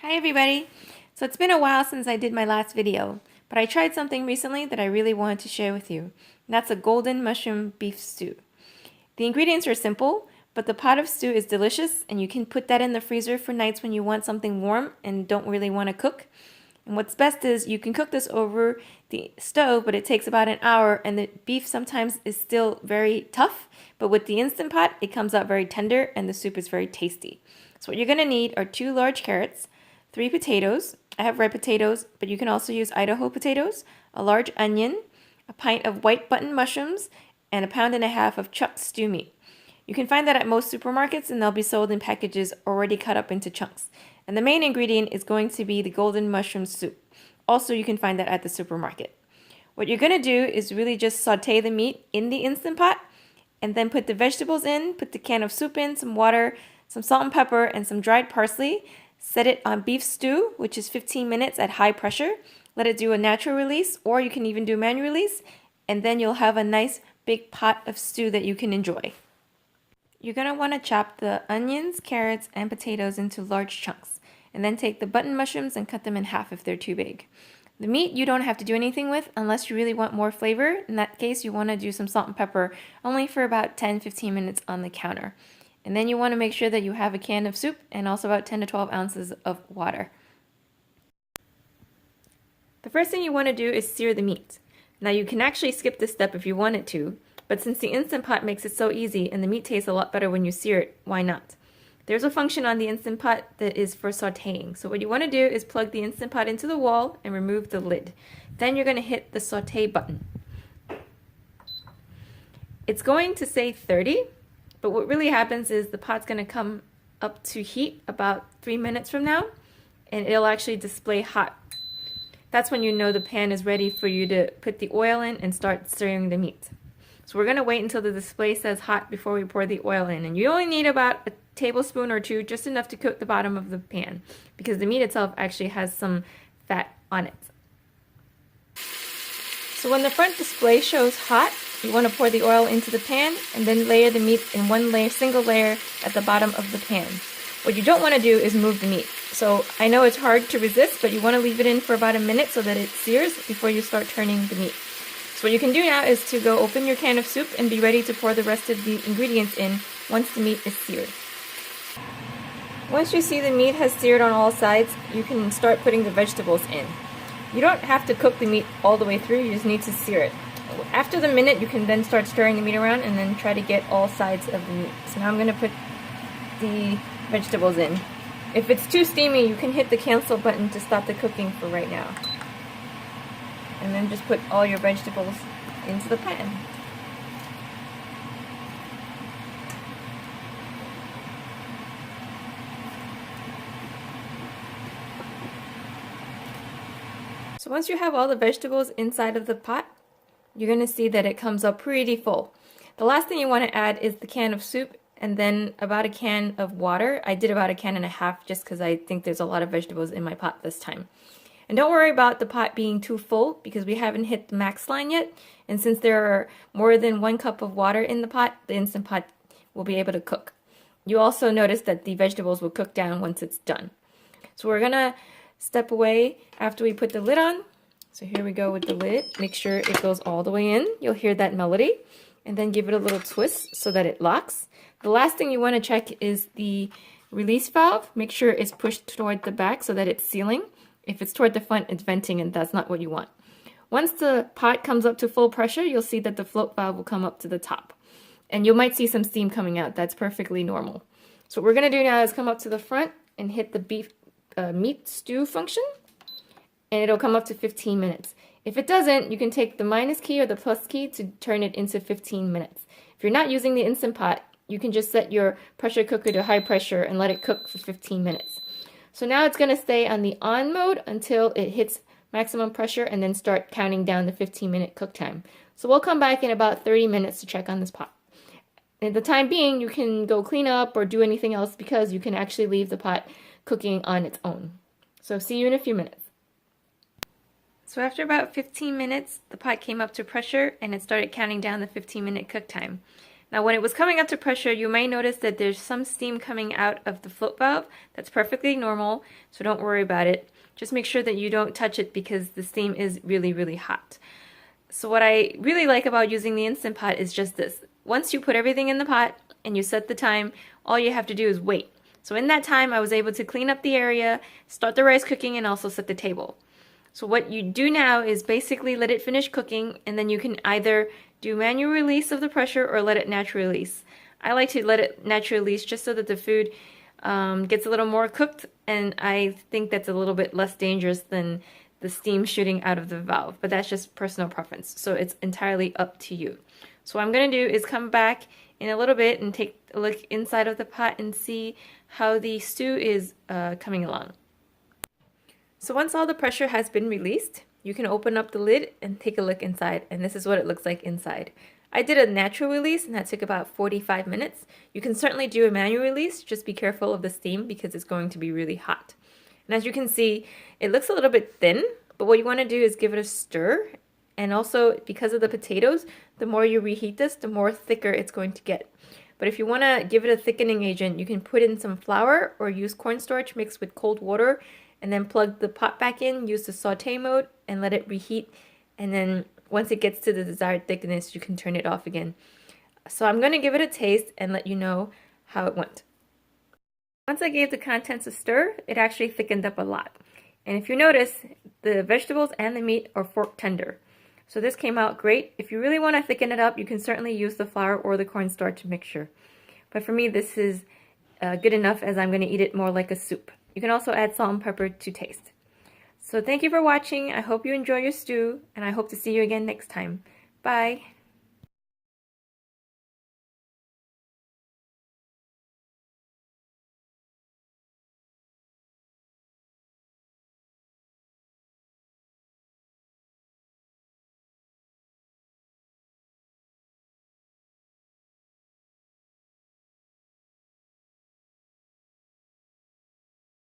Hi everybody! So it's been a while since I did my last video, but I tried something recently that I really wanted to share with you. And that's a golden mushroom beef stew. The ingredients are simple, but the pot of stew is delicious and you can put that in the freezer for nights when you want something warm and don't really want to cook. And what's best is you can cook this over the stove, but it takes about an hour and the beef sometimes is still very tough, but with the Instant Pot it comes out very tender and the soup is very tasty. So what you're going to need are 2 large carrots, 3 potatoes. I have red potatoes, but you can also use Idaho potatoes, a large onion, a pint of white button mushrooms, and 1.5 pounds of chucked stew meat. You can find that at most supermarkets and they'll be sold in packages already cut up into chunks. And the main ingredient is going to be the golden mushroom soup. Also, you can find that at the supermarket. What you're going to do is really just saute the meat in the Instant Pot and then put the vegetables in, put the can of soup in, some water, some salt and pepper, and some dried parsley. Set it on beef stew, which is 15 minutes at high pressure. Let it do a natural release, or you can even do manual release, and then you'll have a nice big pot of stew that you can enjoy. You're going to want to chop the onions, carrots, and potatoes into large chunks, and then take the button mushrooms and cut them in half if they're too big. The meat you don't have to do anything with unless you really want more flavor. In that case, you want to do some salt and pepper only for about 10-15 minutes on the counter. And then you want to make sure that you have a can of soup and also about 10 to 12 ounces of water. The first thing you want to do is sear the meat. Now you can actually skip this step if you wanted to, but since the Instant Pot makes it so easy and the meat tastes a lot better when you sear it, why not? There's a function on the Instant Pot that is for sauteing. So what you want to do is plug the Instant Pot into the wall and remove the lid. Then you're going to hit the saute button. It's going to say 30. But what really happens is the pot's going to come up to heat about 3 minutes from now, and it'll actually display hot. That's when you know the pan is ready for you to put the oil in and start stirring the meat. So we're going to wait until the display says hot before we pour the oil in. And you only need about a tablespoon or 2, just enough to coat the bottom of the pan, because the meat itself actually has some fat on it. So when the front display shows hot, you want to pour the oil into the pan and then layer the meat in one layer, single layer at the bottom of the pan. What you don't want to do is move the meat. So I know it's hard to resist, but you want to leave it in for about a minute so that it sears before you start turning the meat. So what you can do now is to go open your can of soup and be ready to pour the rest of the ingredients in once the meat is seared. Once you see the meat has seared on all sides, you can start putting the vegetables in. You don't have to cook the meat all the way through, you just need to sear it. After the minute, you can then start stirring the meat around and then try to get all sides of the meat. So now I'm going to put the vegetables in. If it's too steamy, you can hit the cancel button to stop the cooking for right now. And then just put all your vegetables into the pan. So once you have all the vegetables inside of the pot, you're going to see that it comes up pretty full. The last thing you want to add is the can of soup and then about a can of water. I did about 1.5 cans just because I think there's a lot of vegetables in my pot this time. And don't worry about the pot being too full because we haven't hit the max line yet. And since there are more than 1 cup of water in the pot, the Instant Pot will be able to cook. You also notice that the vegetables will cook down once it's done. So we're going to step away after we put the lid on. So here we go with the lid. Make sure it goes all the way in. You'll hear that melody. And then give it a little twist so that it locks. The last thing you want to check is the release valve. Make sure it's pushed toward the back so that it's sealing. If it's toward the front, it's venting, and that's not what you want. Once the pot comes up to full pressure, you'll see that the float valve will come up to the top. And you might see some steam coming out. That's perfectly normal. So what we're going to do now is come up to the front and hit the beef meat stew function. And it'll come up to 15 minutes. If it doesn't, you can take the minus key or the plus key to turn it into 15 minutes. If you're not using the Instant Pot, you can just set your pressure cooker to high pressure and let it cook for 15 minutes. So now it's going to stay on the on mode until it hits maximum pressure and then start counting down the 15-minute cook time. So we'll come back in about 30 minutes to check on this pot. At the time being, you can go clean up or do anything else because you can actually leave the pot cooking on its own. So see you in a few minutes. So after about 15 minutes, the pot came up to pressure and it started counting down the 15-minute cook time. Now when it was coming up to pressure, you may notice that there's some steam coming out of the float valve. That's perfectly normal, so don't worry about it. Just make sure that you don't touch it because the steam is really, really hot. So what I really like about using the Instant Pot is just this. Once you put everything in the pot and you set the time, all you have to do is wait. So in that time, I was able to clean up the area, start the rice cooking, and also set the table. So what you do now is basically let it finish cooking, and then you can either do manual release of the pressure or let it naturally release. I like to let it naturally release just so that the food gets a little more cooked, and I think that's a little bit less dangerous than the steam shooting out of the valve, but that's just personal preference, so it's entirely up to you. So what I'm going to do is come back in a little bit and take a look inside of the pot and see how the stew is coming along. So once all the pressure has been released, you can open up the lid and take a look inside, and this is what it looks like inside. I did a natural release and that took about 45 minutes. You can certainly do a manual release, just be careful of the steam because it's going to be really hot. And as you can see, it looks a little bit thin, but what you want to do is give it a stir. And also, because of the potatoes, the more you reheat this, the more thicker it's going to get. But if you want to give it a thickening agent, you can put in some flour or use cornstarch mixed with cold water and then plug the pot back in, use the saute mode, and let it reheat. And then once it gets to the desired thickness, you can turn it off again. So I'm going to give it a taste and let you know how it went. Once I gave the contents a stir, it actually thickened up a lot. And if you notice, the vegetables and the meat are fork tender. So this came out great. If you really want to thicken it up, you can certainly use the flour or the cornstarch mixture. But for me, this is good enough as I'm going to eat it more like a soup. You can also add salt and pepper to taste. So thank you for watching. I hope you enjoy your stew, and I hope to see you again next time. Bye!